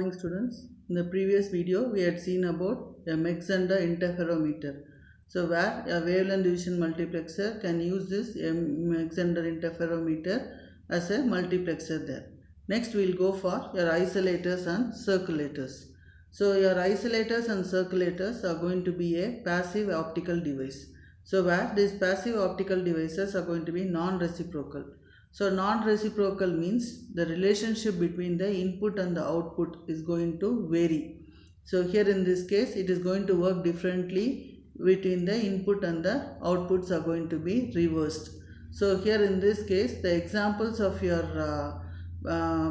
Morning students. In the previous video we had seen about a Mach-Zehnder interferometer. So where a wavelength division multiplexer can use this Mach-Zehnder interferometer as a multiplexer there. Next we will go for your isolators and circulators. So your isolators and circulators are going to be a passive optical device. So where these passive optical devices are going to be non-reciprocal. So non-reciprocal means the relationship between the input and the output is going to vary. So here in this case it is going to work differently between the input and the outputs are going to be reversed. So here in this case the examples of your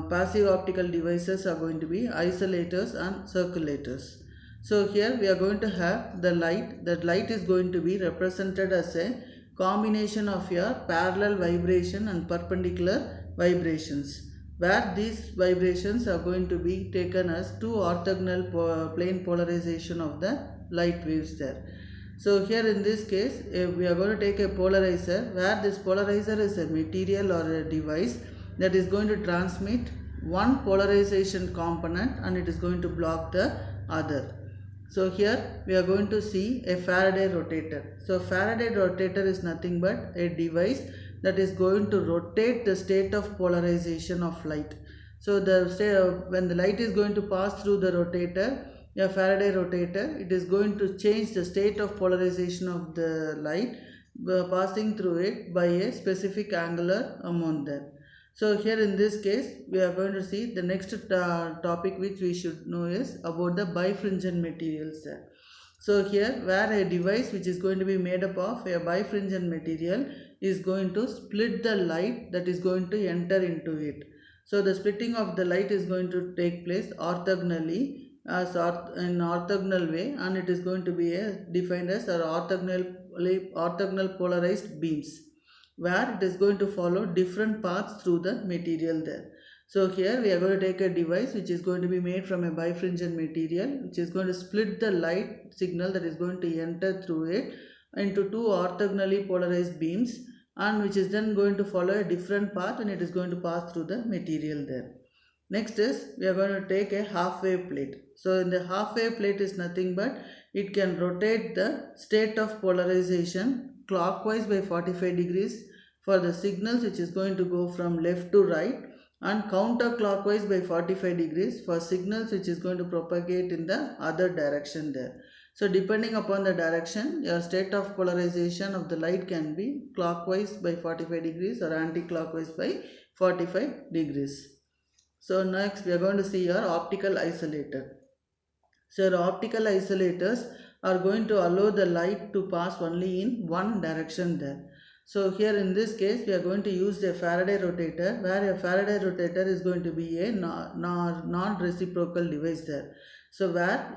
passive optical devices are going to be isolators and circulators. So here we are going to have the light. That light is going to be represented as a combination of your parallel vibration and perpendicular vibrations, where these vibrations are going to be taken as two orthogonal plane polarization of the light waves there. So here in this case we are going to take a polarizer, where this polarizer is a material or a device that is going to transmit one polarization component and it is going to block the other. So here we are going to see a Faraday rotator. So Faraday rotator is nothing but a device that is going to rotate the state of polarization of light. So when the light is going to pass through the rotator, a Faraday rotator, it is going to change the state of polarization of the light passing through it by a specific angular amount there. So here in this case we are going to see the next topic which we should know is about the bifringent materials there. So here where a device which is going to be made up of a bifringent material is going to split the light that is going to enter into it. So the splitting of the light is going to take place orthogonally in orthogonal way, and it is going to be defined as orthogonal polarized beams, where it is going to follow different paths through the material there. So here we are going to take a device which is going to be made from a bifringent material, which is going to split the light signal that is going to enter through it into two orthogonally polarized beams, and which is then going to follow a different path and it is going to pass through the material there. Next is we are going to take a half-wave plate. So in the half-wave plate is nothing but it can rotate the state of polarization clockwise by 45 degrees for the signals which is going to go from left to right, and counterclockwise by 45 degrees for signals which is going to propagate in the other direction there. So depending upon the direction, your state of polarization of the light can be clockwise by 45 degrees or anti-clockwise by 45 degrees. So next we are going to see your optical isolator. So your optical isolators are going to allow the light to pass only in one direction there. So here in this case we are going to use a Faraday rotator, where a Faraday rotator is going to be a non-reciprocal device there. So where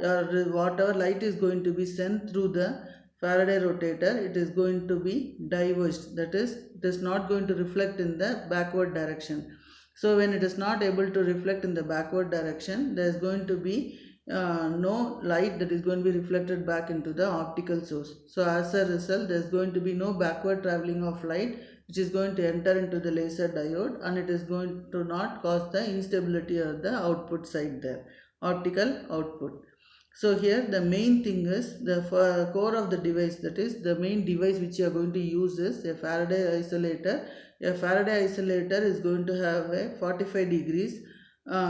whatever light is going to be sent through the Faraday rotator, it is going to be diverged, that is it is not going to reflect in the backward direction. So when it is not able to reflect in the backward direction, there is going to be no light that is going to be reflected back into the optical source. So as a result, there is going to be no backward traveling of light which is going to enter into the laser diode, and it is going to not cause the instability of the output side there, optical output. So here the main thing is the core of the device, that is the main device which you are going to use is a Faraday isolator. A Faraday isolator is going to have a 45 degrees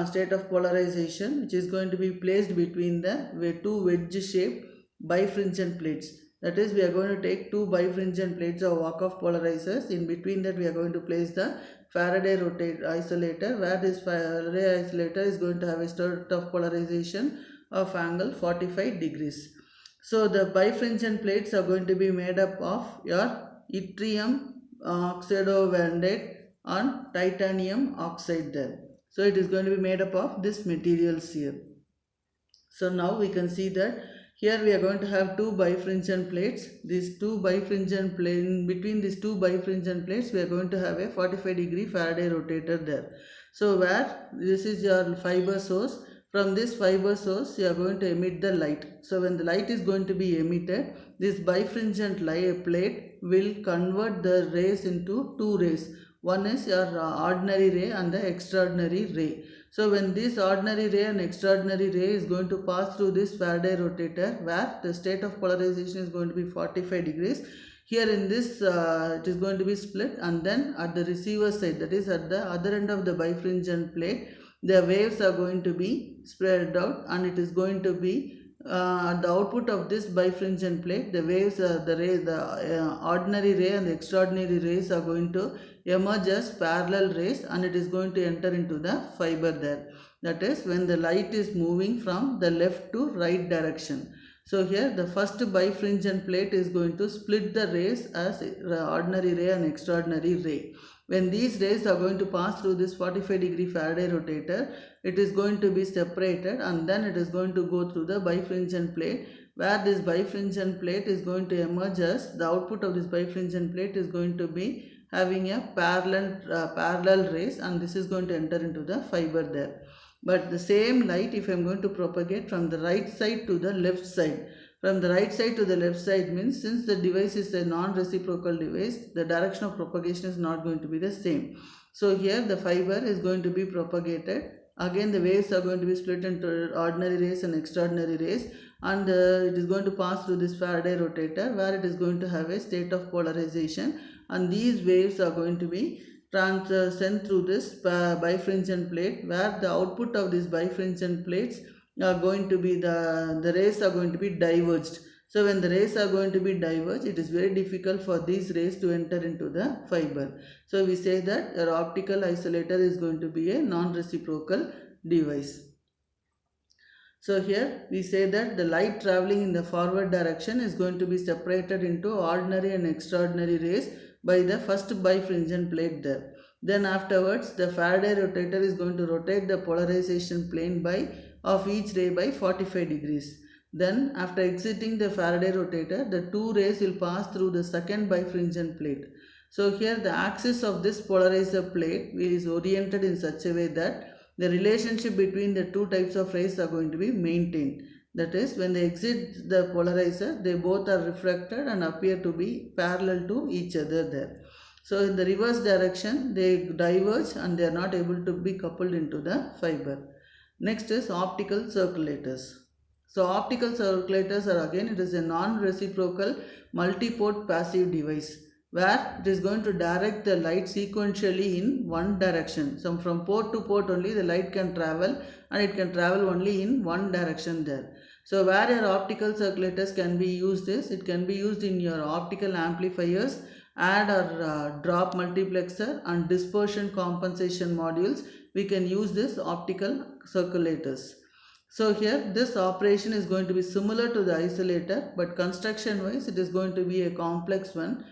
state of polarization, which is going to be placed between the two wedge shaped bifringent plates. That is, we are going to take two bifringent plates of Markov polarizers. In between that we are going to place the Faraday isolator, where this Faraday isolator is going to have a state of polarization of angle 45 degrees. So the bifringent plates are going to be made up of your yttrium oxidovandate and titanium oxide there. So it is going to be made up of this materials here. So now we can see that here we are going to have two bifringent plates. These two bifringent plates, between these two bifringent plates we are going to have a 45 degree Faraday rotator there. So where this is your fiber source, from this fiber source you are going to emit the light. So when the light is going to be emitted, this bifringent plate will convert the rays into two rays. One is your ordinary ray and the extraordinary ray. So when this ordinary ray and extraordinary ray is going to pass through this Faraday rotator, where the state of polarization is going to be 45 degrees, here in this it is going to be split, and then at the receiver side, that is at the other end of the bifringent plate, the waves are going to be spread out, and it is going to be at the output of this bifringent plate, the waves, the ordinary ray and the extraordinary rays are going to emerge as parallel rays, and it is going to enter into the fiber there. That is when the light is moving from the left to right direction. So here the first bifringent plate is going to split the rays as ordinary ray and extraordinary ray. When these rays are going to pass through this 45-degree Faraday rotator, it is going to be separated, and then it is going to go through the bifringent plate, where this bifringent plate is going to emerge as the output of this bifringent plate is going to be having a parallel rays, and this is going to enter into the fiber there. But the same light, if I am going to propagate from the right side to the left side, from the right side to the left side means, since the device is a non-reciprocal device, the direction of propagation is not going to be the same. So here the fiber is going to be propagated. Again the waves are going to be split into ordinary rays and extraordinary rays, and it is going to pass through this Faraday rotator, where it is going to have a state of polarization, and these waves are going to be sent through this bifringent plate, where the output of these bifringent plates are going to be the rays are going to be diverged. So when the rays are going to be diverged, it is very difficult for these rays to enter into the fiber. So we say that your optical isolator is going to be a non-reciprocal device. So here we say that the light traveling in the forward direction is going to be separated into ordinary and extraordinary rays by the first bifringent plate there. Then afterwards the Faraday rotator is going to rotate the polarization plane of each ray by 45 degrees. Then after exiting the Faraday rotator, the two rays will pass through the second bifringent plate. So here the axis of this polarizer plate is oriented in such a way that the relationship between the two types of rays are going to be maintained. That is, when they exit the polarizer, they both are refracted and appear to be parallel to each other there. So in the reverse direction, they diverge and they are not able to be coupled into the fiber. Next is optical circulators. So optical circulators are, again, it is a non-reciprocal multi-port passive device, where it is going to direct the light sequentially in one direction. So from port to port only the light can travel, and it can travel only in one direction there. So where your optical circulators can be used is, it can be used in your optical amplifiers, add or drop multiplexer and dispersion compensation modules. We can use this optical circulators. So here this operation is going to be similar to the isolator, but construction wise it is going to be a complex one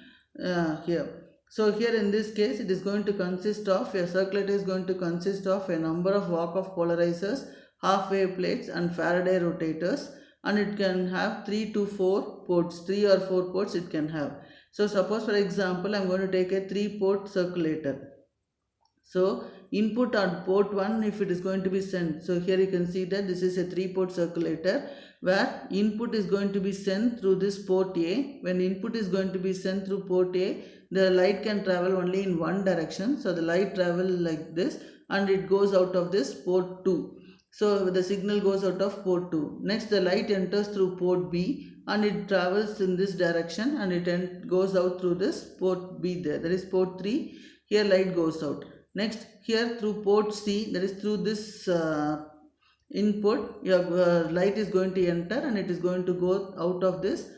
here. So here in this case it is going to consist of, a circulator is going to consist of a number of walk-off polarizers, half-wave plates and Faraday rotators, and it can have 3 or 4 ports it can have. So suppose for example I am going to take a 3-port circulator. So input on port 1, if it is going to be sent, so here you can see that this is a 3-port circulator, where input is going to be sent through this port A. When input is going to be sent through port A, the light can travel only in one direction. So the light travel like this, and it goes out of this port 2. So the signal goes out of port 2. Next the light enters through port B, and it travels in this direction, and it goes out through this port B there, that is port 3. Here light goes out. Next here through port C, that is through this input, your light is going to enter, and it is going to go out of this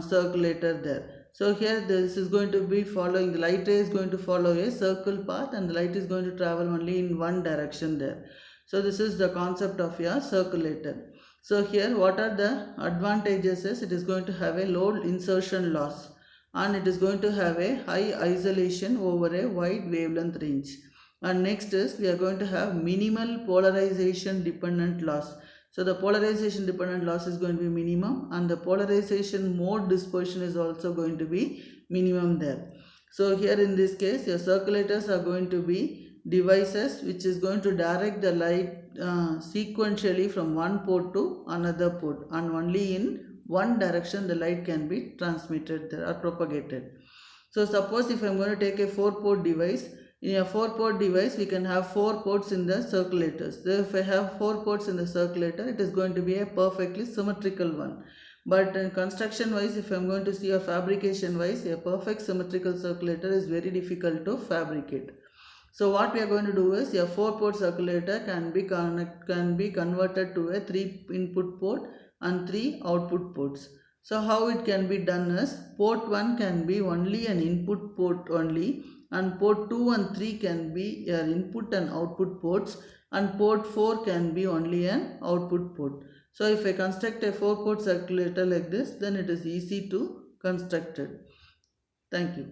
circulator there. So here this is going to be following, the light ray is going to follow a circle path, and the light is going to travel only in one direction there. So this is the concept of your circulator. So here what are the advantages is, it is going to have a low insertion loss, and it is going to have a high isolation over a wide wavelength range. And next is, we are going to have minimal polarization dependent loss. So the polarization dependent loss is going to be minimum, and the polarization mode dispersion is also going to be minimum there. So here in this case, your circulators are going to be devices which is going to direct the light sequentially from one port to another port, and only in one direction the light can be transmitted there or propagated. So suppose if I am going to take a 4-port device, In a 4-port device, we can have 4 ports in the circulators. So if I have 4 ports in the circulator, it is going to be a perfectly symmetrical one. But construction wise, if I am going to see a fabrication wise, a perfect symmetrical circulator is very difficult to fabricate. So what we are going to do is a 4-port circulator can be converted to a 3 input port and 3 output ports. So how it can be done is port 1 can be only an input port only, and port 2 and 3 can be your input and output ports, and port 4 can be only an output port. So if I construct a 4-port circulator like this, then it is easy to construct it. Thank you.